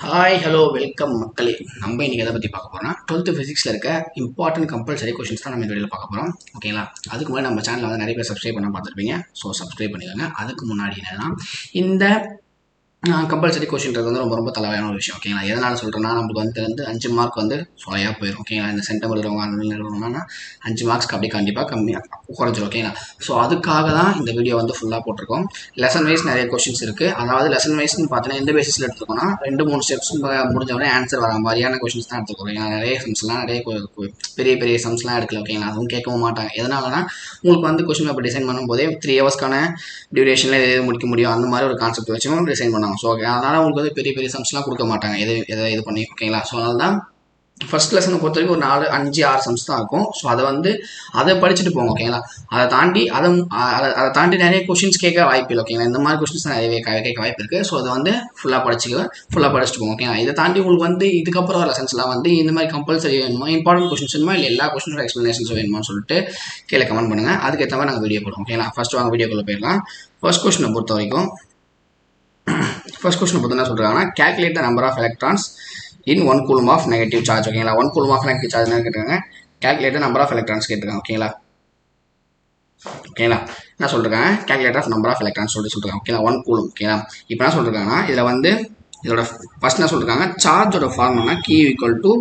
Hi hello welcome மக்களே. நம்ம இன்றைக்கி எதை பற்றி பார்க்க போகிறோம்னா 12th ஃபிசிக்ஸில் இருக்க இம்பார்ட்டன்ட் கம்பல்சரி கொஷின்ஸ் தான் நம்ம இந்த வீடியோவில் பார்க்க போகிறோம். ஓகேங்களா? அதுக்கு முன்னாடி நம்ம சேனலில் வந்து நிறைய பேர் சப்ஸ்கிரைப் பண்ண பார்த்துருப்பீங்க. ஸோ சப்ஸ்கிரைப் பண்ணிக்கோங்க. அதுக்கு முன்னாடி என்னன்னா இந்த கம்பல்சரி கொஷின்றது வந்து ரொம்ப ரொம்ப தலைவையான ஒரு விஷயம். ஓகேங்களா? எதனால் சொல்கிறேன்னா நம்மளுக்கு வந்து 5 மார்க் வந்து சொலையாக போயிடும். ஓகேங்களா? இந்த சென்டெம்பர் இருக்கிறவங்கன்னா 5 மார்க்ஸ்க்கு அப்படியே கண்டிப்பாக கம்மியாக குறைஞ்சிரும். ஓகேங்களா? ஸோ அதுக்காக தான் இந்த வீடியோ வந்து ஃபுல்லாக போட்டிருக்கோம். லெசன் வைஸ் நிறைய கொஷின்ஸ் இருக்குது. அதாவது லெசன் வைஸ்னு பார்த்தீங்கன்னா எந்த பேசிஸில் எடுத்துக்கோன்னா 2-3 ஸ்டெப்ஸ் முடிஞ்சவொடனே ஆன்சர் வர மாதிரியான கொஷின்ஸ் தான் எடுத்துக்கோங்க. ஓகேங்களா? நிறைய சம்ஸ்லாம் பெரிய பெரிய சம்ஸ்லாம் எடுக்கல. ஓகேங்களா? அதுவும் கேட்கவும் மாட்டாங்க. எதனாலனா உங்களுக்கு வந்து கொஷின் பேப்பர் டிசைன் பண்ணும்போதே 3 ஹவர்ஸ்க்கான டியூரேஷனில் எது முடிக்க முடியும் அந்த மாதிரி ஒரு கான்செப்ட் வச்சும் டிசைன் பண்ணுவாங்க. ஸோ அதனால் உங்களுக்கு வந்து பெரிய பெரிய சம்ஸ்லாம் கொடுக்க மாட்டாங்க இது பண்ணி. ஓகேங்களா? ஸோ அதனால தான் ஃபர்ஸ்ட் லெசனை பொறுத்த வரைக்கும் ஒரு 4, 5, 6 சம்ஸ் தான் இருக்கும். ஸோ அதை படிச்சுட்டு போங்க. ஓகேங்களா? அதை தாண்டி நிறைய கொஷின்ஸ் கேட்க வாய்ப்பு இல்லை. ஓகேங்களா? இந்த மாதிரி கொஷின்ஸ் நிறைய கேட்க வாய்ப்பு இருக்குது. ஸோ அதை வந்து ஃபுல்லாக படிச்சுட்டு போங்க. ஓகேங்களா? இதை தாண்டி உங்களுக்கு வந்து இதுக்கப்புறம் வர லெசன்ஸ்லாம் வந்து இந்த மாதிரி கம்பல்சரி வேணுமா, இம்பார்ட்டன்ட் கொஷின்ஸ் வேணுமா, இல்லை எல்லா கொஷினோட எக்ஸ்ப்ளனேஷன்ஸ் வேணுமான்னு சொல்லிட்டு கீழே கமெண்ட் பண்ணுங்கள். அதுக்கேற்ற மாதிரி நாங்கள் வீடியோ போடுவோம். ஓகேங்களா? ஃபர்ஸ்ட் வாங்க வீடியோக்குள்ளே போயிடலாம். ஃபர்ஸ்ட் கொஸ்டினை பொறுத்த வரைக்கும் என்ன சொல்கிறாங்கன்னா, calculate the number of electrons in 1 coulomb of negative charge. ஓகேங்களா? 1 coulomb of negative charge என்ன கேட்டிருக்காங்க, calculate the number of electrons கேட்டிருக்காங்க. ஓகேங்களா? என்ன சொல்லிருக்காங்க, calculate of number of electrons சொல்லிருக்காங்க. ஓகேங்களா? 1 coulomb. ஓகேங்களா? இப்போ என்ன சொல்லிருக்காங்கன்னா, இதில் வந்து இதோட ஃபர்ஸ்ட் என்ன சொல்லிருக்காங்க, சார்ஜோட formula Q equal to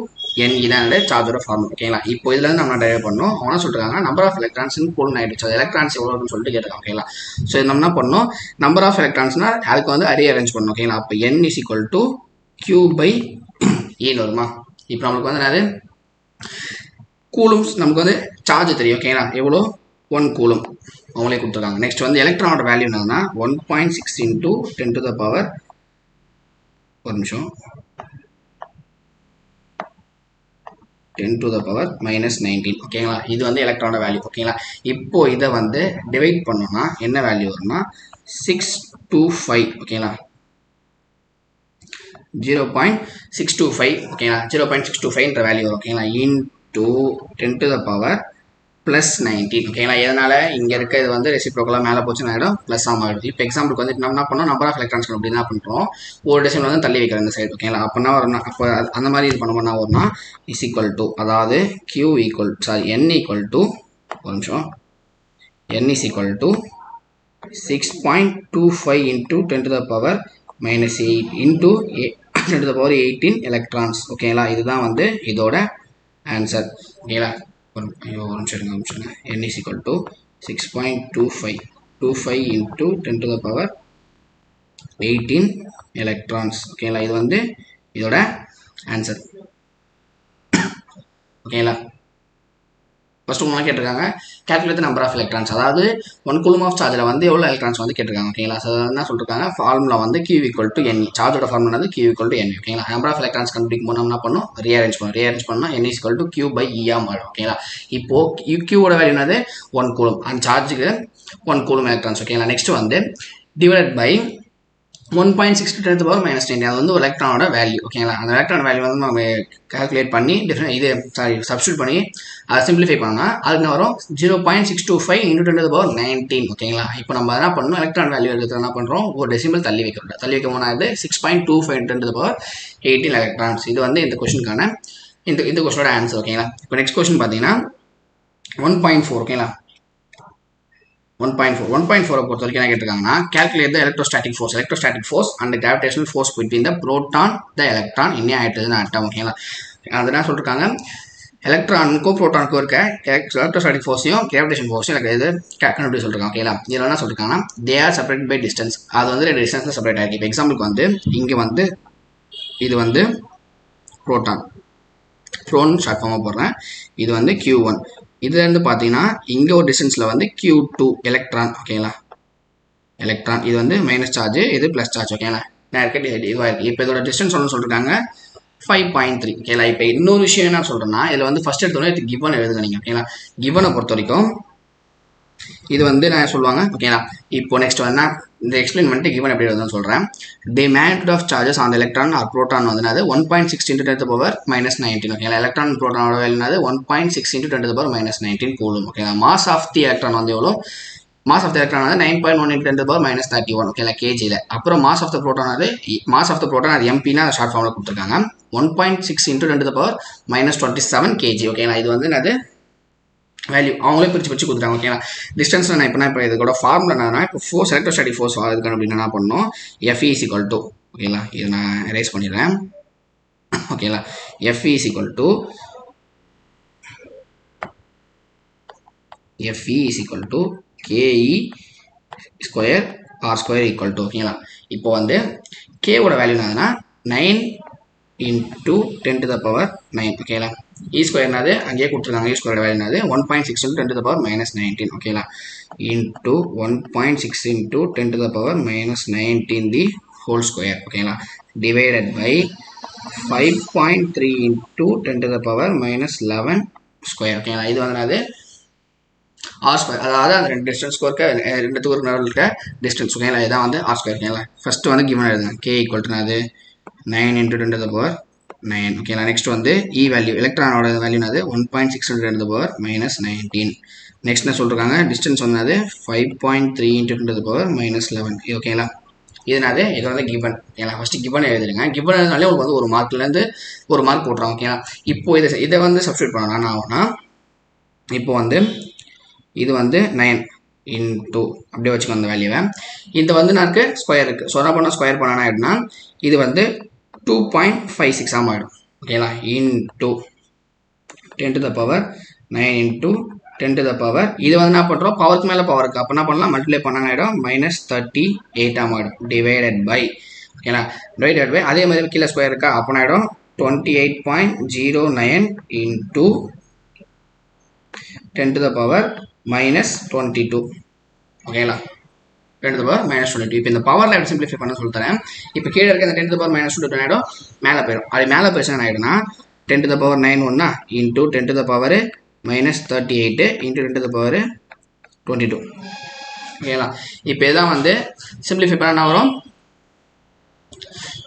N இதான் சார்ஜோட ஃபார்முலா. ஓகேங்களா? இப்போ இதுல இருந்து நம்ம டெரைவ் பண்ணோம். அவனா சொல்லிருக்காங்க number of electrons in coulomb nitrate charge, electrons எவ்வளோன்னு சொல்லிட்டு கேட்டிருக்காங்க. ஓகேங்களா? ஸோ நம்ம என்ன பண்ணோம், நம்பர் ஆஃப் எலக்ட்ரான்ஸ்னா அதுக்கு வந்து அரேஞ்ச் பண்ணணும். ஓகேங்களா? அப்போ N is equal to Q by E வருமா. இப்போ நம்மளுக்கு வந்து என்னது கூலும்ஸ், நமக்கு வந்து சார்ஜ் தெரியும். ஓகேங்களா? எவ்வளோ 1 கூலும் அவங்களே கொடுத்துருக்காங்க. நெக்ஸ்ட் வந்து எலக்ட்ரானோட வேல்யூ என்னன்னா 1.6 into 10 to the power ஒரு நிமிஷம் 10 to the power minus 19. ஓகேங்களா? இது வந்து எலக்ட்ரானோட வேல்யூ. ஓகேங்களா? இப்போ இதை வந்து டிவைட் பண்ணோம்னா என்ன வேல்யூ வரும்னா 625. ஓகேங்களா? 0.625. ஓகேங்களா? 0.625 வேல்யூ வரும். ஓகேங்களா? Into 10 to the power plus 19. ஓகேங்களா? எதனால இங்கே இருக்க இது வந்து ரெசிப்ரோக்கலாக மேலே போச்சுன்னு ஆகிடும், ப்ளஸ் ஆகிடும். இப்போ எக்ஸாம்பிளுக்கு வந்து நம்ம என்ன பண்ணோம், நம்பர் ஆஃப் எலக்ட்ரான்ஸ் அப்படி என்ன பண்ணுறோம், ஒரு டெசிமல் வந்து தள்ளி வைக்கிறோம் இந்த சைடு. ஓகேங்களா? அப்போனா வரும்னா அப்போ அந்த மாதிரி இது பண்ணும்போது என்ன வரும்னா இஸ் ஈக்குவல் டு, அதாவது N ஈக்குவல் டு ஒரு நிமிஷம் N is equal to 6.25 into 10 to the power minus 8 into 10 to the power 18 electrons. ஓகேங்களா? இதுதான் வந்து இதோட ஆன்சர். ஓகேங்களா? ஒரு நிமிஷம் N is equal to 6.25 into 10 to the power 18 electrons. ஓகேங்களா? இது வந்து இதோட ஆன்சர். ஓகேங்களா? ஃபர்ஸ்ட் உங்களுக்கு கேட்டிருக்காங்க calculate the number of electrons, அதாவது 1 coulomb of சார்ஜில் வந்து எவ்வளோ எலக்ட்ரான்ஸ் வந்து கேட்டிருக்காங்க. ஓகேங்களா? ஸோ என்ன சொல்லிருக்காங்க, ஃபார்முலா வந்து Q equal to N, சார்ஜோட ஃபார்முலா வந்து Q equal to N. ஓகேங்களா? நம்பர் ஆஃப் எலக்ட்ரான்ஸ் கண்டுபிடிக்கும் போது நம்ம என்ன பண்ணணும், ரீஅரேஞ்ச் பண்ணோம். N is equal to Q by E மாறும். ஓகேங்களா? இப்போ Qவோட வேல்யூ என்னது 1 coulomb, அந்த சார்ஜுக்கு 1 coulomb எலக்ட்ரான்ஸ். ஓகேங்களா? நெக்ஸ்ட் வந்து divide by 1.6 to 10 to the power minus 19, அது வந்து ஒரு எலக்ட்ரானோட வேல்யூ. ஓகேங்களா? அந்த எலக்ட்ரான் வேல்யூ வந்து நம்ம கால்குலேட் பண்ணி சப்ஸ்டியூட் பண்ணி அதை சிம்பிளிஃபை பண்ணோம்னா அதுக்கு வரும் 0.625 into 10 to the power 19. ஓகேங்களா? இப்போ நம்ம என்ன பண்ணணும், எலக்ட்ரான் வேல்யூ எடுத்து என்ன பண்ணுறோம், ஒரு டெசிமல் தள்ளி வைக்க போனால் 6.25 into 10 to the power 18 electrons. இது வந்து இந்த கொஸ்டினுக்கான இந்த கொஸ்டினோட ஆன்சர். ஓகேங்களா? இப்போ நெக்ஸ்ட் கொஸ்டின் பார்த்தீங்கன்னா 1.4. ஓகேங்களா? 1.4 பொறுத்த வரைக்கும் என்ன கேட்டிருக்காங்கன்னா, calculate the electrostatic force and the gravitational force between the proton, the electron in a hydrogen atom. ஓகேங்களா? அது என்ன சொல்லிருக்காங்க, எலக்ட்ரானுக்கும் ப்ரோட்டானுக்கும் இருக்க எலக்ட்ரோஸ்டாட்டிக் ஃபோர்ஸையும் கிராவிடேஷன் ஃபோர்ஸையும் எனக்கு இது கண்டுபிடி சொல்லிருக்காங்க. ஓகேங்களா? இதில் என்ன சொல்லிருக்காங்கன்னா, they are separate by distance, அது வந்து 2 டிஸ்டன்ஸில் செப்பரேட் ஆகிருக்கு. இப்போ எக்ஸாம்பிளுக்கு வந்து இங்கே வந்து இது வந்து ப்ரோட்டான் ஷார்ட் ஃபார்மாக போடுறேன், இது வந்து Q1. இதுலேருந்து பார்த்தீங்கன்னா இங்கே ஒரு டிஸ்டன்ஸில் வந்து Q2 எலக்ட்ரான். ஓகேங்களா? எலக்ட்ரான் இது வந்து மைனஸ் சார்ஜ், இது ப்ளஸ் சார்ஜ். ஓகேங்களா? இதுவாக இருக்குது. இப்போ இதோட டிஸ்டன்ஸ் ஒன்று சொல்லியிருக்காங்க 5.3. ஓகேங்களா? இப்போ இன்னொரு விஷயம் என்ன சொல்கிறேன்னா, இதில் வந்து ஃபஸ்ட் எடுத்தோன்னே இது கிவன் எழுதுங்க நீங்கள். ஓகேங்களா? கிவனை பொறுத்த வரைக்கும் இது வந்து நான் சொல்லுவாங்க. ஓகேங்களா? இப்போ நெக்ஸ்ட் வந்து இந்த எக்ஸ்பிளைன் பண்ணிட்டு கிவன் எப்படி எழுதுன்னு சொல்கிறேன். The magnitude of charges on electron or proton வந்து 1.6 into 10 to the power minus 19. ஓகேங்களா? எலக்ட்ரான் ப்ரோட்டானோட value 1.6 into 10 to the power minus 19 coulomb. ஓகேங்களா? மாஸ் ஆஃப் தி எலக்ட்ரான் வந்து எவ்வளோ மாஸ் ஆஃப் த எலக்ட்ரான் வந்து 9.1 into 10 to the power minus 31 ஓகேங்களா கேஜியில். அப்புறம் mass of the proton அது எம்பினா ஷார்ட் ஃபார்மில் கொடுத்துருக்காங்க 1.6 into 10 to the power minus 27 KG ஓகேங்களா. இது வந்து என்னது வேல்யூ அவங்களே பிரித்து கொடுத்துட்டாங்க ஓகேங்களா. டிஸ்டன்ஸ் நான் இப்போ இது கூட ஃபார்முலா என்னன்னா இப்போ ஃபோர்ஸ் எலக்ட்ரோஸ்டாட்டிக் ஃபோர்ஸ் அதுக்கு அப்படின்னு என்ன பண்ணணும் எஃப்இ இஸ் ஈக்குவல் டு ஓகேங்களா. இது நான் எரேஸ் பண்ணிடுறேன் ஓகேங்களா. F E is equal to K E square R square equal to ஓகேங்களா. இப்போ வந்து கேவோட வேல்யூ என்னதுன்னா 9 into 10 to the power 9 ஓகேங்களா. இ ஸ்கொயர்னாது அங்கேயே கொடுத்துருக்காங்க. இ ஸ்கொயர் வேல்யூ என்னது 1.6 into 10 to the power minus 19 ஓகேங்களா. Into 1.6 into 10 to the power minus 19 the whole square ஓகேங்களா. Divided by 5.3 into 10 to the power minus 11 square ஓகேங்களா. இது வந்து என்னது ஆர் ஸ்கொயர், அதாவது அந்த ரெண்டு டிஸ்டன்ஸ் ஸ்கொயருக்கு ரெண்டு தூரம் இருக்க டிஸ்டன்ஸ் ஓகேங்களா. இதான் வந்து ஆர் ஸ்கொயர் ஓகேங்களா. ஃபர்ஸ்ட் வந்து கிவன் எழுதுங்க கே ஈக்குவல் டு அது 9 into 10 to the power 9 ஓகேங்களா. நெக்ஸ்ட் வந்து இ வேல்யூ எலக்ட்ரானோட வேல்யூ என்னது 1.6 into 10 to the power minus 19. Next என்ன சொல்லிருக்காங்க டிஸ்டன்ஸ் வந்து 5.3 into 10 to the power minus 11 ஓகேங்களா. இதனால இது வந்து கிவன் ஓகேங்களா. ஃபர்ஸ்ட் கிவன் எழுதுங்க. கிவன் எழுதினாலே உங்களுக்கு வந்து ஒரு மார்க்லேருந்து ஒரு மார்க் போட்டுறாங்க ஓகேங்களா. இப்போ இதை வந்து சப்ஸ்டியூட் பண்ணணும் என்ன ஆகும்னா இப்போ வந்து இது வந்து 9 into அப்படியே வச்சுக்கோ அந்த வேல்யூவை. இது வந்து நான் ஸ்கொயர் இருக்குது. ஸோ என்ன பண்ணால் ஸ்கொயர் பண்ணனா ஆகிடும்னா இது வந்து 2.56 ஆகிடும் ஓகேங்களா. Into 10 to the power 9 into 10 to the power இது வந்து என்ன பண்ணுறோம் பவருக்கு மேலே பவர் இருக்குது. அப்போ என்ன பண்ணலாம் மல்டிப்ளை பண்ணால் ஆகிடும் -38 ஆகிடும் டிவைடட் பை ஓகேங்களா. டிவைடட் பை அதே மாதிரி கீழே ஸ்கொயர் இருக்கா அப்போ ஆகிடும் 28.09 into 10 to the power minus 22 ஓகேங்களா. 10 to the power minus 22. இப்போ இந்த பவரில் எப்படி சிம்பிளிஃபை பண்ண சொல்லித்தரேன். இப்போ கீழே இருக்க இந்த 10 to the power minus 22 ஆகிடும் மேலே போயிடும். அது மேலே போயிடுச்சு என்ன ஆகிடும்னா 10 to the power 9 ஒன்றா into 10 to the power minus 38 into 10 to the power 22 ஓகேங்களா. இப்போ இதுதான் வந்து சிம்பிளிஃபை பண்ண என்ன வரும்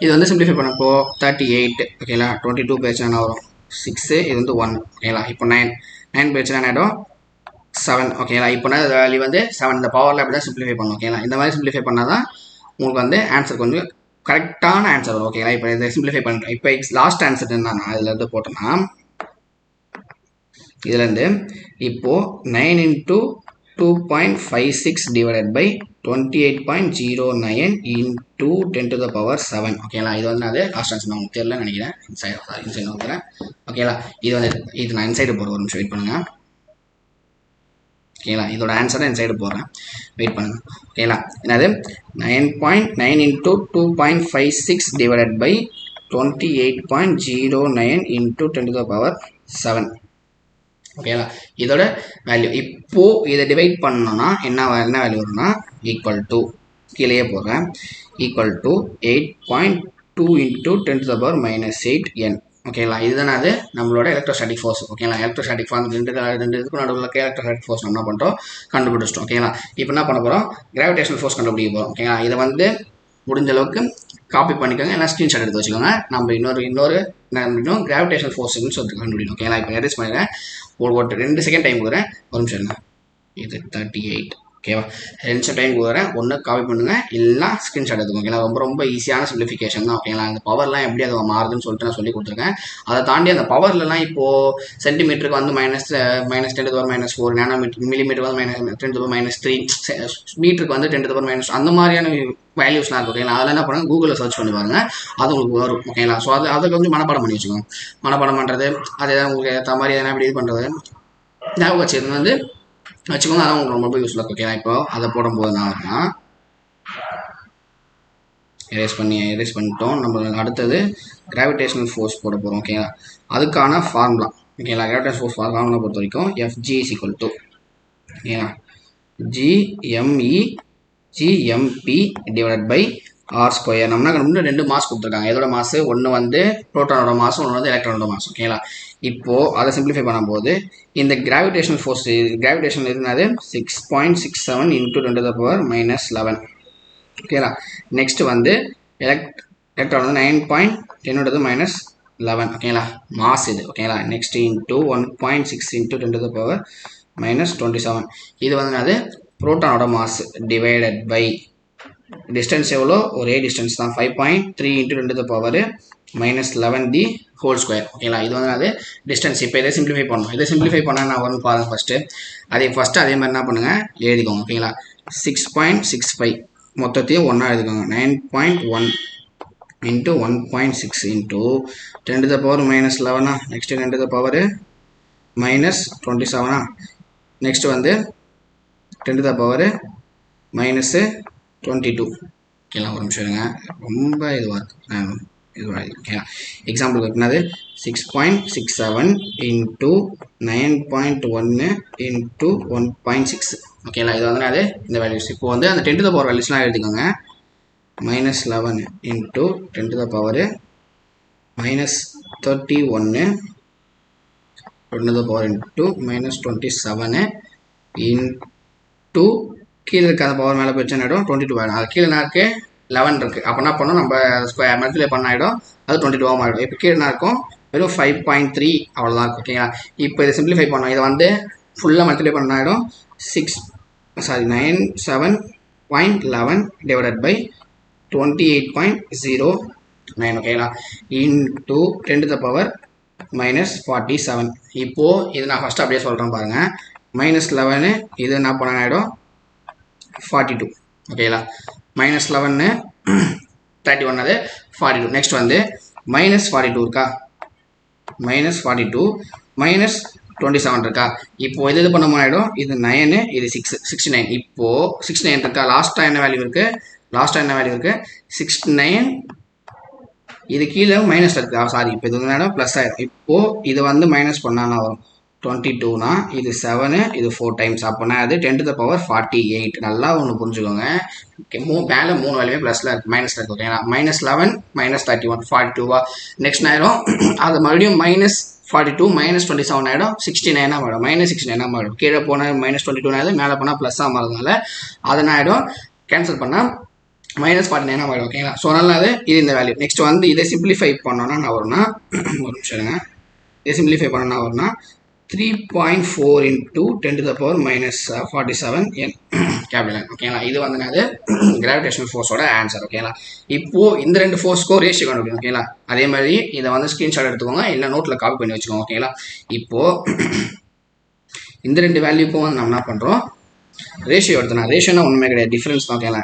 இது வந்து சிம்பிளிஃபை பண்ணப்போ 38 ஓகேங்களா. 22 போயிடுச்சுன்னா என்ன வரும் 6 இது வந்து 1 ஓகேங்களா. இப்போ 9 போயிடுச்சுன்னா என்ன ஆகிடும் 7 ஓகேங்களா. இப்போ வேல்யூ வந்து 7 இந்த பவரில் அப்படி தான் சிம்பிளிஃபை பண்ணணும் ஓகேங்களா. இந்த மாதிரி சிம்பிளிஃபை பண்ணால் தான் உங்களுக்கு வந்து ஆன்சர் கொஞ்சம் கரெக்டான ஆன்சர் வரும் ஓகேங்களா. இப்போ இதை சிம்பிளிஃபை பண்ணுறேன். இப்போ லாஸ்ட் ஆன்சர் என்னன்னா இதுலேருந்து போட்டோம்னா இதுலேருந்து இப்போது 9 into 2.56 divided by 28.09 into 10 to the power 7 ஓகேங்களா. இது வந்து அது லாஸ்ட் ஆன்சர் நான் உங்களுக்கு தெரியல நினைக்கிறேன். இன்சைடு வந்துக்கிறேன் ஓகேங்களா. இது வந்து இது நான் இன்சைடு போகிற ஒரு நிமிஷம் வெயிட் பண்ணுங்கள் ஓகேங்களா. இதோட ஆன்சரை என் சைடு போடுறேன் வெயிட் பண்ணுங்கள் ஓகேங்களா. என்னது 9.9 into 2.56 divided by 28.09 into 10 to the power 7 ஓகேங்களா. இதோட வேல்யூ இப்போது இதை டிவைட் பண்ணோன்னா என்ன வேல்யூ வரும்னா ஈக்குவல் டு கீழே போடுறேன் equal to 8.2 into 10 to the power minus 8 n ஓகேங்களா. இதுதான் அது நம்மளோட எலக்ட்ரோஸ்டாட்டிக் ஃபோர்ஸ் ஓகேங்களா. எலக்ட்ரோஸ்டாட்டிக் ஃபோர்ஸ் ரெண்டு இதுக்கு நடுவில் எலக்ட்ரோஸ்டாட்டிக் ஃபோர்ஸ் நம்ம என்ன பண்ணுறோம் கண்டுபிடிச்சிட்டோம் ஓகேங்களா. இப்போ என்ன பண்ண போகிறோம் கிராவிடேஷனல் ஃபோர்ஸ் கண்டுபிடிக்க போகிறோம் ஓகேங்களா. இதை வந்து முடிஞ்ச அளவுக்கு காப்பி பண்ணிக்கோங்க ஏன்னா ஸ்க்ரீன்ஷாட் எடுத்து வச்சுக்கோங்க. நம்ம இன்னொரு கிராவிடேஷனல் ஃபோர்ஸ்னு சொல்லிட்டு கண்டுபிடிக்கணும் ஓகேங்களா. இப்போ எரேஸ் பண்ணிடுறேன் ஒரு 2 செகண்ட் டைம் கொடுக்குறேன் ஒரு நிமிஷம் இருங்க. இது 38 ஓகேவா. 2 நிமிஷம் டைம் கொடுக்குறேன் ஒன்று காப்பி பண்ணுங்கள் இல்லைனா ஸ்க்ரீன்ஷாட் எடுத்துக்கோங்க ஓகேங்களா. ரொம்ப ஈஸியான சிம்பிளிஃபிகேஷன் தான் ஓகேங்களா. அந்த பவர்லாம் எப்படி அது மாறுதுன்னு சொல்லிட்டு நான் சொல்லி கொடுத்துருக்கேன். அதை தாண்டி அந்த பவர்லலாம் இப்போது சென்டிமீட்டருக்கு வந்து -10 to the power -4 நானோமீட்டர் மில்லிமீட்டருக்கு வந்து -10 to the power -3 மீட்டருக்கு வந்து 10 to the power அந்த மாதிரியான வேல்யூஸ்லாம் இருக்கும் ஓகேங்களா. அதெல்லாம் என்ன பண்ணுங்கள் கூகுளில் சர்ச் பண்ணி பாருங்கள் அது உங்களுக்கு வரும் ஓகேங்களா. ஸோ அதை கொஞ்சம் மனப்பாடம் பண்ணி வச்சுக்கோங்க. மனப்பாடம் பண்ணுறது அது எதாவது உங்களுக்கு ஏற்ற மாதிரி எதனா எப்படி இது பண்ணுறது ஞாபகம் வச்சது வந்து வச்சுக்கோங்க. அதான் உங்களுக்கு ரொம்ப யூஸ்ஃபுல்லாக இருக்கும் ஓகேங்களா. இப்போ அதை போடும்போது நான் எரேஸ் பண்ணிட்டோம். நம்ம அடுத்தது கிராவிடேஷனல் ஃபோர்ஸ் போட போகிறோம் ஓகேங்களா. அதுக்கான ஃபார்முலா ஓகேங்களா. கிராவிடேஷனல் ஃபோர்ஸ் ஃபார்முலா பொறுத்த வரைக்கும் FG is equal to ஓகேங்களா GMP divided by R square. நம்ம ரெண்டு மாஸ் கொடுத்துருக்காங்க. எதோட மாஸ் ஒன்று வந்து ப்ரோட்டானோட மாஸ் ஒன்று வந்து எலக்ட்ரானோட மாஸ் ஓகேங்களா. இப்போது அதை சிம்பிளிஃபை பண்ணும்போது இந்த gravitational force gravitation இருந்தாது 6.67 into 10 to the power -11 ஓகேங்களா. நெக்ஸ்ட் வந்து எலக்ட்ரான் வந்து 9.10 -11 ஓகேங்களா மாஸ் இது ஓகேங்களா. Next into 1.6 into 10 to the power -27 இது வந்து அது புரோட்டானோட மாஸ் டிவைடட் பை டிஸ்டன்ஸ் எவ்வளோ, ஒரே டிஸ்டன்ஸ் தான் 5.3 into 10 to the power -11 the whole square. ஓகேங்களா, இது வந்து அது டிஸ்டன்ஸ். இப்போ இதை சிம்பிளிஃபை பண்ணணும். இதை சிம்பிளிஃபை பண்ணால் நான் வரும் பாருங்கள். ஃபஸ்ட்டு அதே மாதிரி என்ன பண்ணுங்கள், எழுதிக்கோங்க. ஓகேங்களா, 6.65 மொத்தத்தையும் ஒன்றா எழுதிக்கோங்க. 9.1 into 1.6 into 10 to the power -11. Next 10 to the power -27. Next வந்து 10 to the power -22. ஓகேங்களா, ஒரு நிமிஷம் இருங்க, ரொம்ப இதுவாக இருக்குது. ஓகேங்களா, எக்ஸாம்பிளுக்கு என்னது 6.67 இன்ட்டு 9.1 இன்ட்டு 1.6. ஓகேங்களா, இது வந்து அது இந்த வேல்யூஸ். இப்போ வந்து அந்த 10 to the power வேல்யூஸ்லாம் எழுதிக்கோங்க. -11 into 10 to the power -31 10 to the power into -27 into கீழே இருக்க அந்த பவர் மேலே போயிடுச்சு ஆகிடும் 22 ஆகிடும். அது கீழே இருக்கு 11 இருக்குது. அப்போ என்ன பண்ணோம், நம்ம ஸ்கொயர் மல்டிப்ளை பண்ண ஆகிடும், அது 22 ஆகிடும். இப்போ கீழே இருக்கும் வெறும் 5.3 அவ்வளோதான் இருக்கும். ஓகேங்களா, இப்போ இதை சிம்பிளிஃபை பண்ணோம். இதை வந்து ஃபுல்லாக மல்டிப்ளை பண்ண ஆகிடும் 97.11 டிவைடட் பை 28.09. ஓகேங்களா, இன்ட்டு 10 to the power -47. இப்போது இது நான் ஃபஸ்ட்டு அப்படியே சொல்கிறேன் பாருங்கள். -11 இது என்ன பண்ண ஆகிடும் 42. ஓகேங்களா, -11 31 அது 42. நெக்ஸ்ட் வந்து -42 இருக்கா, -42 -27 இருக்கா. இப்போது இது பண்ண ஆகிடும். இது 9, இது 69. இப்போது 69 இருக்கா. லாஸ்ட்டாக என்ன வேல்யூ இருக்குது, 69. இது கீழே மைனஸ் இருக்குது. சாரி, இப்போ இது வந்து ப்ளஸ் ஆகிடும். இப்போது இது வந்து மைனஸ் பண்ணால் வரும் 22. இது 7, இது 4 டைம்ஸ். அப்போனா அது 10 to the power 48. நல்லா ஒன்று புரிஞ்சுக்கோங்க. ஓகே, மேலே 3 வேல்யூமே ப்ளஸில் இருக்குது, மைனஸில் இருக்குது. ஓகேங்களா, -11 -31 42. நெக்ஸ்ட் ஆயிடும் அது மறுபடியும் -42 -27 ஆகிடும் 69 ஆகிடும். -69 ஆகிடும். கீழே போனால் -22 ஆகிடும், மேலே போனால் ப்ளஸ்ஸாக மாறதுனால அதை ஆகிடும். கேன்சல் பண்ணால் -49 ஆகிடும். ஓகேங்களா, ஸோ அதனால் அது இது இந்த வேல்யூ. நெக்ஸ்ட் வந்து இதை சிம்பிளிஃபை பண்ணோன்னா நான் வரும்னா ஒரு நிமிஷம், இதை சிம்பிளிஃபை பண்ணோன்னா வரும்னா 3.4 into 10 to the power -47 n capital. ஓகேங்களா, இது வந்து அது கிராவிடேஷனல் ஃபோர்ஸோட ஆன்சர். ஓகேங்களா, இப்போது இந்த ரெண்டு ஃபோர்ஸ்க்கும் ரேஷியோ கண்டுபிடிக்கும். ஓகேங்களா, அதே மாதிரி இதை வந்து ஸ்க்ரீன்ஷாட் எடுத்துக்கோங்க, இல்லை நோட்டில் காப்பி பண்ணி வச்சுக்கோங்க. ஓகேங்களா, இப்போது இந்த ரெண்டு வேல்யூக்கும் வந்து நம்ம என்ன பண்ணுறோம், ரேஷியோ எடுத்தோம்னா, ரேஷியோனா ஒன்றுமே கிடையாது, டிஃப்ரென்ஸ் தான். ஓகேங்களா,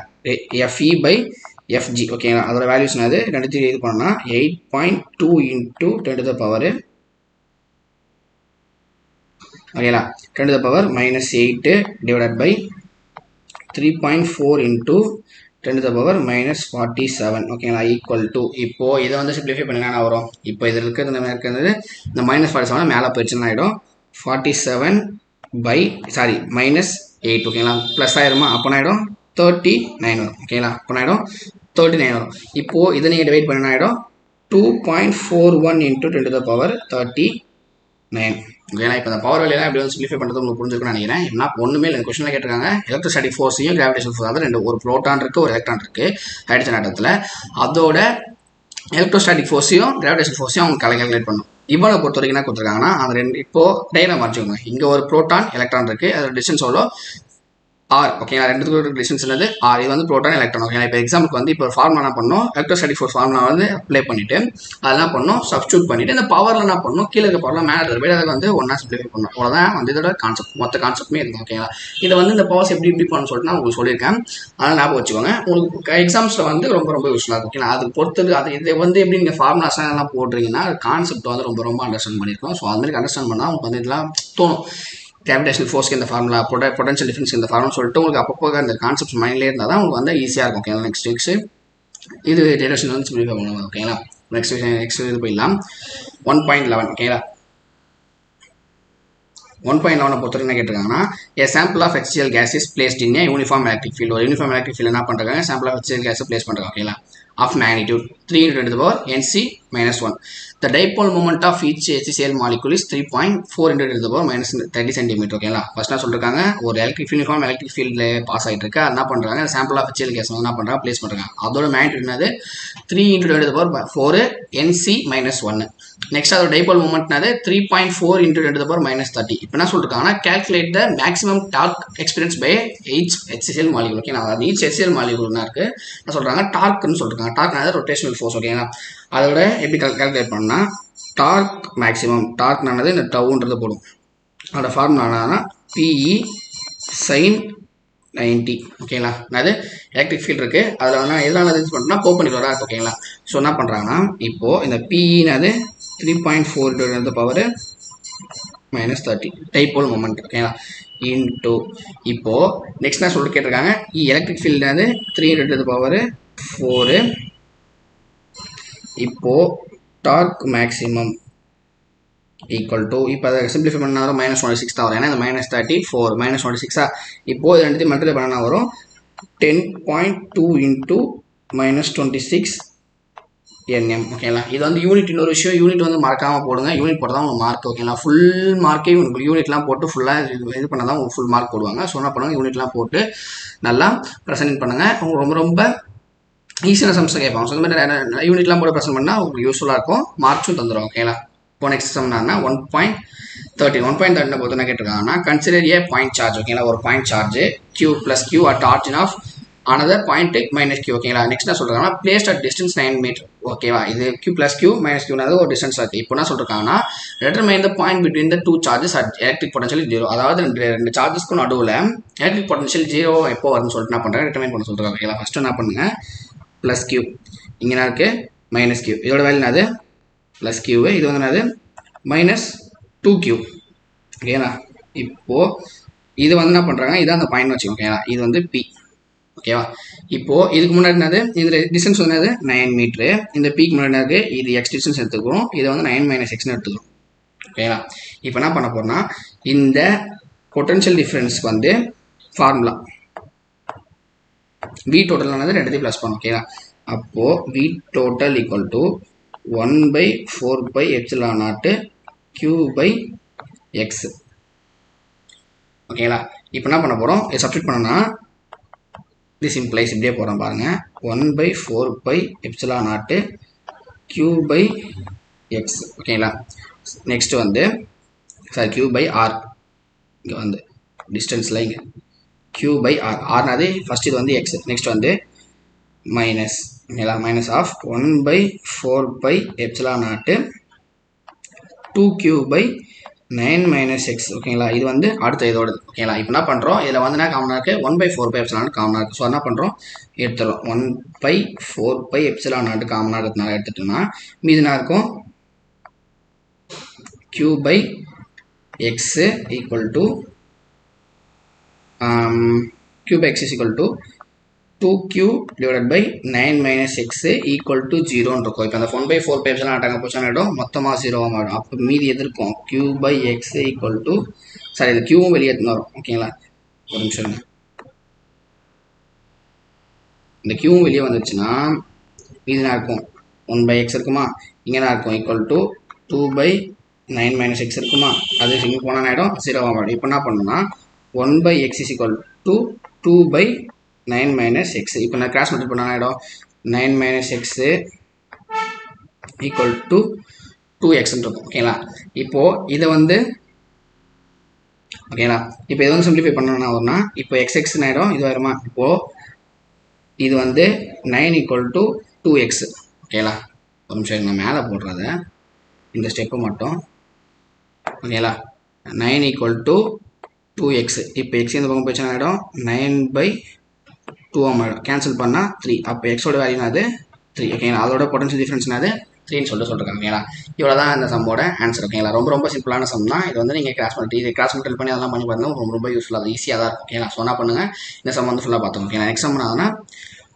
FE/FG. ஓகேங்களா, அதோட வேல்யூஸ் அது ரெண்டுத்தையும் இது பண்ணால் 8.2 இன்ட்டு 10 to the power ஓகேங்களா 10 to the power -8 divided by 3.4 into 10 to the power -47. ஓகேங்களா, ஈக்குவல் டு. இப்போது இதை வந்து சிம்பிளிஃபை பண்ணினா வரும். இப்போ இதில் இருக்கிறது இந்த -47 மேலே போயிடுச்சுன்னு ஆகிடும் 47 பை -8. ஓகேங்களா, ப்ளஸ் ஆகிடுமா, அப்போ ஆகிடும் 39 வரும். ஓகேங்களா, அப்போ ஆகிடும் 39 வரும். இப்போது இதை நீங்கள் டிவைட் பண்ணினா ஆகிடும் 2.41 இன்ட்டு 10 to the power 39. ஓகேங்களா, இப்போ இந்த பவர் வேலையெல்லாம் எப்படி வந்து சிம்பிளிஃபை பண்ணுறது உங்களுக்கு புரிஞ்சுக்கணும்னு நினைக்கிறேன். என்ன ஒன்றுமே இல்லை, கொஸ்டினில் கேட்டிருக்காங்க எலக்ட்ரோஸ்டாட்டிக் ஃபோர்ஸையும் கிராவிடேஷன் ஃபோர்ஸ், அதாவது ஒரு ப்ரோட்டான் இருக்குது, ஒரு எலக்ட்ரான் இருக்குது ஹைட்ரஜன் ஆட்டத்தில். அதோட எலக்ட்ரோஸ்டாட்டிக் ஃபோர்ஸையும் கிராவிடேஷன் ஃபோர்ஸையும் அவங்க கால்குலேட் பண்ணணும். இவனை பொறுத்த வரைக்கும் என்ன கொடுத்துருக்காங்கன்னா, அந்த ரெண்டு இப்போது டயக்ராம் வரைஞ்சிக்கோங்க. இங்கே ஒரு ப்ரோட்டான் எலக்ட்ரான் இருக்குது, அதோட டிஸ்டன்ஸ் எவ்வளோ R. ஓகேங்களா, ரெண்டுத்துக்கு டிஸ்டன்ஸ் என்னது R. இது வந்து ப்ரோட்டான் எலக்ட்ரான். ஓகேங்களா, இப்போ எக்ஸாம்பிளுக்கு வந்து இப்போ ஃபார்முலா என்ன பண்ணணும், எலக்ட்ரோஸ்டாட்டிக் ஃபோர்ஸ் ஃபார்முலா வந்து அப்ளை பண்ணிவிட்டு அதெல்லாம் பண்ணணும், சப்ஸ்டியூட் பண்ணிவிட்டு இந்த பவரில் என்ன பண்ணணும், கீழே இருக்க பவரில் மேலே இருக்கிற போய் அதை வந்து ஒன்றா சிம்பிளிஃபை பண்ணணும். அவ்வளோதான் வந்து இதோட கான்செப்ட், மொத்த கான்செப்ட்மே இருக்கும். ஓகேங்களா, இதை வந்து இந்த பவர்ஸ் எப்படி பண்ணணும்னு சொல்லிட்டு நான் உங்களுக்கு சொல்லியிருக்கேன். அதனால் ஞாபகம் வச்சுக்கோங்க, உங்களுக்கு எக்ஸாம்ஸில் வந்து ரொம்ப ரொம்ப யூஸ்ஃபுல்லாக இருக்கும். ஓகேங்களா, அது பொறுத்தது அது இதை வந்து எப்படி நீங்கள் ஃபார்முலாஸ்லாம் எல்லாம் போடுறீங்கன்னா கான்செப்ட் வந்து ரொம்ப ரொம்ப அண்டர்ஸ்டாண்ட் பண்ணியிருக்கோம். ஸோ அது மாதிரி அண்டர்ஸ்டாண்ட் பண்ணால் உங்களுக்கு வந்து இதெல்லாம் தோணும். கிராவிடேஷனல் ஃபோர்ஸ்க்கு இந்த ஃபார்முலா, பொட்டன்ஷியல் டிஃபரன்ஸ் இந்த ஃபார்முலா சொல்லிட்டு உங்களுக்கு அப்பப்போ அந்த கான்செப்ட் மைண்ட்லேயே இருந்தால் தான் உங்களுக்கு வந்து ஈஸியாக இருக்கும். ஓகேங்களா, நெக்ஸ்ட் இது டேரேஷன் வந்து சிம்பிளிஃபை பண்ணுவாங்க. ஓகேங்களா, நெக்ஸ்ட் இது போயிடலாம். 1.11. ஓகேங்களா, 1.11 பொறுத்தவரைக்கும் என்ன கேட்டிருக்காங்கன்னா, a sample of HCl gas is placed in a uniform electric field. ஒரு யூனிஃபார்ம் எலக்ட்ரிக் ஃபீல்டு என்ன பண்ணுறாங்க, சாம்பிள் ஆஃப் HCl கேஸை பிளேஸ் பண்ணுறாங்க. ஓகேங்களா, of magnitude 3 into 10 to the power nc minus 1. The dipole moment of each HCl molecule is 3.4 into 10 to the power minus 30 cm. ஓகேங்களா first நான் சொல்லிருக்காங்க ஒரு எலக்ட்ரிக் ஃபீல்டில் பாஸ் ஆகிட்டு இருக்கு. என்ன பண்ணுறாங்க சாம்பிள் ஆஃப் HCl கேஸ் என்ன பண்ணுறாங்க பிளேஸ் பண்ணுறாங்க. அதோட மேக்னிட்யூட் என்னது 3 into 10 to the power 4 nc minus 1. Next அதோட dipole மூமெண்ட்னாது 3.4 into 10 to the power minus 30. இப்போ என்ன சொல்லிருக்காங்கன்னா calculate the maximum torque experienced by each HCl molecule. ஓகேங்களா அது each HCl molecule இருக்கு என்ன சொல்றாங்க டார்க்னு சொல்லிருக்காங்க. டார்க்னாது ரொட்டேஷனல் ஃபோர்ஸ். ஓகேங்களா அதோட எப்படி கால்குலேட் பண்ணா டார்க் மேக்ஸிமம் டார்க்னானது இந்த டவுன்றது போடும். அதோட ஃபார்முலா என்னன்னா PE sin 90. ஓகேங்களா அது எலக்ட்ரிக் ஃபீல்ட் இருக்கு. அதில் வந்து எதனால யூஸ் பண்ணுறோம்னா கோப்பனிக்குலராக இருக்கு. ஓகேங்களா ஸோ என்ன பண்ணுறாங்கன்னா இப்போ இந்த PEனாது 3.4 into 10 to the power minus 30 dipole moment. ஓகேங்களா இன்டூ இப்போ நெக்ஸ்ட் நான் சொல்லி கேட்டிருக்காங்க electric ஃபீல்டானது 3 into 10 to the power 4. இப்போ டார்க் மேக்ஸிமம் ஈக்குவல் டு இப்போ அதை சிம்பிளிஃபை பண்ணாலும் -26 தான் வரும். ஏன்னா இந்த -34 -26 இப்போ இது ரெண்டுத்தையும் மல்டிப்ளை பண்ணா வரும் 10.2 into -26 nm. ஓகேங்களா இது வந்து யூனிட். இன்னொரு விஷயம் யூனிட் வந்து மறக்காமல் போடுங்க. யூனிட் போட்டால் தான் உங்களுக்கு மார்க். ஓகேங்களா ஃபுல் மார்க்கே உங்களுக்கு யூனிட்லாம் போட்டு ஃபுல்லாக இது பண்ணால் தான் உங்களுக்கு ஃபுல் மார்க் போடுவாங்க. ஸோ என்ன பண்ணுவாங்க யூனிட்லாம் போட்டு நல்லா ப்ரெசென்ட் பண்ணுங்கள். உங்களுக்கு ரொம்ப ஈஸியான சம்ஸ் கேட்பாங்க. ஸோ இந்த மாதிரி யூனிட்லாம் போட்டு ப்ரெசென்ட் பண்ணால் உங்களுக்கு யூஸ்ஃபுல்லாக இருக்கும். மார்க்ஸும் தந்துடும். ஓகேங்களா இப்போ நெக்ஸ்ட் சம்னா 1.13 பொறுத்து என்ன கேட்டிருக்காங்கன்னா கன்சிடர் ஏ பாயிண்ட் சார்ஜ். ஓகேங்களா ஒரு point charge Q plus Q at origin of another point minus Q. ஓகேங்களா நெக்ஸ்ட் என்ன சொல்றாங்கன்னா placed at distance 9 meter. ஓகேவா இது Q plus Q minus Q ஒரு டிஸ்டன்ஸ் இருக்கு. இப்போ என்ன சொல்றாங்கன்னா determine the point between the two charges at electric potential 0. அதாவது ரெண்டு சார்ஜஸ்க்கு நடுவுல எலக்ட்ரிக் பொட்டன்ஷியல் 0 எப்போ வரும்னு சொல்லிட்டு என்ன பண்றாங்க டிட்டர்மைன் பண்ண சொல்றாங்க. ஓகேங்களா ஃபர்ஸ்ட் என்ன பண்ணுங்க plus Q இங்க என்ன இருக்கு minus Q. இதோட வேல்யூ என்னது plus Q. இது வந்து என்னது minus 2Q. ஓகேங்களா இப்போ இது வந்து என்ன பண்றாங்க இதான் அந்த பாயிண்ட் வச்சுக்கோங்க. ஓகேங்களா இது வந்து P. ஓகேவா இப்போ இதுக்கு முன்னாடி என்னது இந்த டிஸ்டன்ஸ் வந்து 9 மீட்டரு. இந்த பீக்கு முன்னாடி இருக்கு இது எக்ஸ் டிஸ்டன்ஸ் எடுத்துக்கிறோம். இது வந்து 9 - xன்னு எடுத்துக்கிறோம். ஓகேங்களா இப்போ என்ன பண்ண போறோம்னா இந்த பொட்டன்ஷியல் டிஃபரன்ஸ் வந்து ஃபார்முலா V டோட்டல் ஆனது ரெண்டுத்தையும் ப்ளஸ் பண்ணும். ஓகேங்களா அப்போ V total equal to 1/4 epsilon naught Q/x. ஓகேங்களா இப்போ என்ன பண்ண போறோம் இதை சப்ஸ்டிட் பண்ணோம்னா this implies இப்படியே போறோம் பாருங்க 1/4 epsilon naught Q/x. ஓகேங்களா நெக்ஸ்ட் வந்து சாரி Q/r. இங்க வந்து டிஸ்டன்ஸ்ல இங்க Q/r. ஆர்னாது ஃபர்ஸ்ட் இது வந்து x. நெக்ஸ்ட் வந்து minus minus of 1/4 epsilon naught 2Q/9 - x. ஓகேங்களா இது வந்து அடுத்த இதோட. ஓகேங்களா இப்போ என்ன பண்ணுறோம் இதில் வந்து என்ன காமனாக இருக்குது 1/4 epsilon காமனாக இருக்குது. ஸோ என்ன பண்ணுறோம் எடுத்துறோம் 1/4 epsilon naught காமனாக இருக்கிறதுனால எடுத்துட்டோம்னா மீது என்ன இருக்கும் Q/x equal to Q/x is equal to 2Q divided by 9 - x equal to 0 இருக்கும். இப்போ அந்த 1/4 epsilon naught அங்கே போச்சுன்னா ஆகிடும் மொத்தமாக 0 ஆகிடும். அப்போ மீதி எது இருக்கும் Q/x equal to சாரி இது Qவும் வெளியே எடுத்துன்னு வரும். ஓகேங்களா ஒரு நிமிஷம் இந்த Qவும் வெளியே வந்துருச்சுன்னா மீதி என்ன இருக்கும் 1/x இருக்குமா இங்கே என்ன இருக்கும் ஈக்குவல் டு 2/9 - x இருக்குமா அது இங்கே போனால் ஆகிடும் 0 ஆகிடும். இப்போ என்ன பண்ணணும்னா 1/x is equal to 2/9 - x. இப்போ நான் கிராஸ் மல்டிப்ளை பண்ண ஆகிடும் 9 - x ஈக்குவல் டு 2x இருக்கும். ஓகேங்களா இப்போ இதை வந்து ஓகேங்களா இப்போ இதை வந்து சிம்பிளிஃபை பண்ணணும்னா வரும்னா இப்போ xx ஆகிடும் இது வருமா இப்போ இது வந்து 9 ஈக்குவல் டு 2x. ஓகேங்களா ஒரு நிமிஷம் நான் மேலே போடுறத இந்த ஸ்டெப்பு மட்டும். ஓகேங்களா 9 ஈக்குவல் டு 2x. இப்போ x இந்த பக்கம் போயிடுச்சுன்னா ஆகிடும் 9/2 ஆகிடும். கேன்சல் பண்ணால் 3. அப்போ எக்ஸோட வேல்யூ அது 3. ஓகேங்களா அதோட பொட்டன்ஷியல் டிஃபரன்ஸ் அது 3ன்னு சொல்லிருக்காங்க. ஓகேங்களா இவ்வளோ தான் இந்த சம்மோட ஆன்சர். ஓகேங்களா ரொம்ப சிம்பிளான சம் தான். இது வந்து நீங்கள் கிராஸ் மல்டிபிள் பண்ணி அதெல்லாம் பண்ணி பாருங்க ரொம்ப யூஸ்ஃபுல்லாக ஈஸியாக தான் இருக்கும். ஓகேங்களா ஸோ என்ன பண்ணுங்கள் இந்த சம் வந்து ஃபுல்லாக பார்த்தோம். ஓகேங்களா நெக்ஸ்ட் சம் என்னன்னா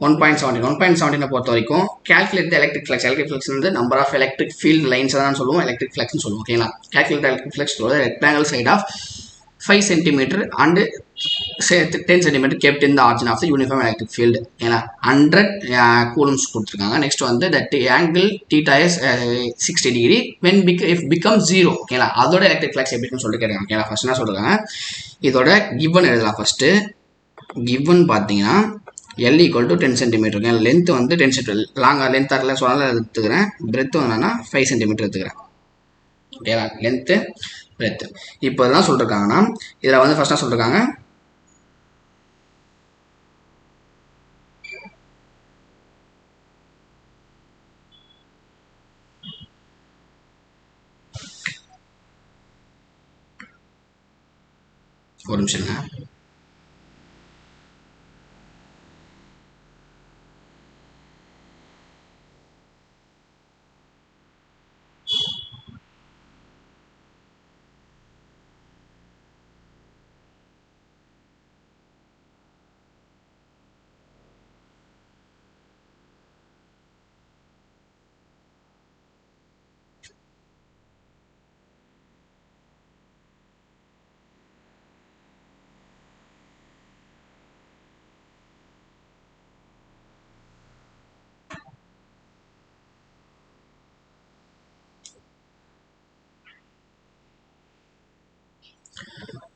1.17 பொறுத்த வரைக்கும் calculate the electric flux. Electric flux வந்து number of electric field lines தான் சொல்லுவோம் எலக்ட்ரிக் ஃப்ளக்ஸ்னு சொல்லுவோம். ஓகேங்களா calculate electric flux through the rectangle side of 5 centimeter and say 10 centimeter kept in the origin of the uniform electric field. ஏன்னா 100 coulombs கொடுத்துருக்காங்க. Next வந்து that angle theta is 60 degree when if becomes 0. ஓகேங்களா, அதோட electric flux எப்படி இருக்குன்னு சொல்லிட்டு கேட்குறாங்க. ஓகேங்களா, ஃபர்ஸ்ட் என்ன சொல்றாங்க, இதோட கிவன் எழுதலாம். ஃபர்ஸ்ட் கிவன் பார்த்தீங்கன்னா L equal to 10 cm. Okay, length வந்து 10 cm, லாங்காக லென்த் ஆகல சொன்னால எடுத்துக்கிறேன். பிரெத் என்னன்னா 5 cm எடுத்துக்கிறேன். ஓகேங்களா, லென்த்து பிரெத். இப்போ இதெல்லாம் சொல்லிருக்காங்கன்னா இதில் வந்து ஃபர்ஸ்ட் என்ன சொல்லிருக்காங்க, ஒரு நிமிஷங்க.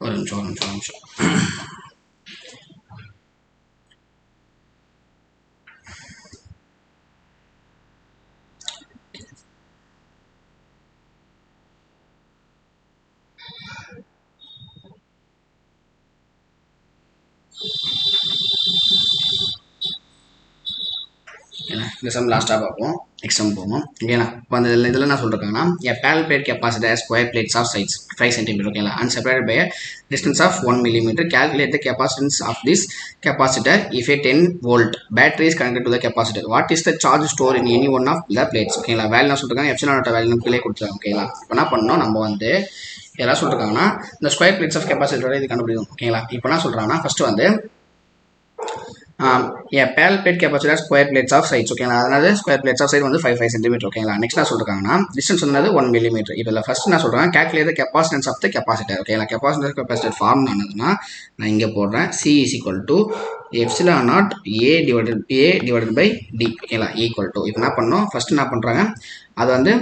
ஒரு நிமிஷம். இந்த சம் லாஸ்ட்டாக பார்ப்போம், நெக்ஸ்ட் சம் போவோம். ஓகேங்களா, இப்போ அந்த இதில் என்ன சொல்லிருக்காங்கன்னா, a parallel plate capacitor has square plates of size 5 cm. ஓகேங்களா, and separated by a distance of 1 mm. Calculate the capacitance of this capacitor if a 10 volt battery is connected to the capacitor. What is the charge stored in any one of the plates? ஓகேங்களா, value என்ன சொல்லிருக்காங்க, epsilon value கீழே கொடுத்துருக்காங்க. ஓகேங்களா, இப்போ என்ன பண்ணணும், நம்ம வந்து எல்லாம் சொல்லிருக்காங்கன்னா இந்த ஸ்கொயர் பிளேட்ஸ் ஆஃப் கெப்பாசிட்டரோட இது கண்டுபிடிக்கும். ஓகேங்களா, இப்போ என்ன சொல்கிறாங்கன்னா ஃபர்ஸ்ட் வந்து parallel plate capacitor square plates of size. ஓகேங்களா, அதனால ஸ்கொயர் பிளேட்ஸ் ஆஃப் சைஸ் வந்து 5 cm. ஓகேங்களா, நெக்ஸ்ட் என்ன சொல்றாங்கன்னா டிஸ்டன்ஸ் வந்து 1 mm. இப்போ ஃபர்ஸ்ட் என்ன சொல்றாங்க, calculate the capacitance of the capacitor. ஓகேங்களா, capacitance capacitor ஃபார்ம் என்னதுன்னா நான் இங்கே போடுறேன், C is equal to epsilon naught A divided by D. ஓகேங்களா, ஈக்குவல் டு இப்போ என்ன பண்ணோம், ஃபர்ஸ்ட் என்ன பண்ணுறாங்க, அது வந்து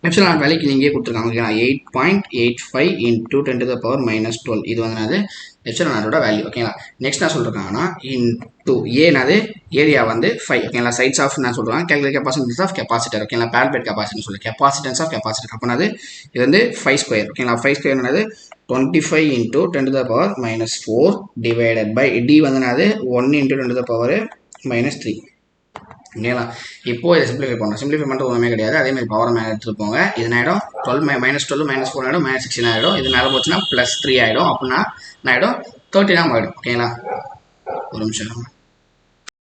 எப்சிலான் வேல்யூக்கு இங்கே கொடுத்துருக்காங்க. ஓகேங்களா, 8.85 into 10 to the power minus 12. இது வந்து எப்சிலானோட வேல்யூ. ஓகேங்களா, நெக்ஸ்ட் என்ன சொல்லிருக்காங்கன்னா இன்டூ ஏனாது ஏரியா வந்து 5. ஓகேங்களா, சைட்ஸ் ஆஃப் என்ன சொல்றாங்க, கேல்குலேட் கெப்பாசிட்டன்ஸ் ஆஃப் கெப்பாசிட்டர். ஓகேங்களா, parallel plate capacitance சொல்லி கெப்பாசிட்டன்ஸ் ஆஃப் கெப்பாசிட்டர் அப்படினாது இது வந்து 5 ஸ்கொயர். ஓகேங்களா, 5 ஸ்கொயர் என்னது 25 into 10 to the power minus 4 divided by D வந்து 1 into 10 to the power minus 3. ஓகேங்களா, இப்போ இதை சிம்பிளிஃபை பண்ணணும். சிம்பிளிஃபை பண்ணுறது ஒன்றுமே கிடையாது, அதே மாதிரி பவர் மேலே எடுத்துகிட்டு போங்க. இது ஆகிடும் 12 minus 12 minus 4 ஆகிடும், minus 16 ஆகிடும். இது மேலே போச்சுன்னா +3 ஆகிடும். அப்படின்னா என்ன ஆகிடும், 13 ஆகிடும். ஓகேங்களா, ஒரு நிமிஷம்.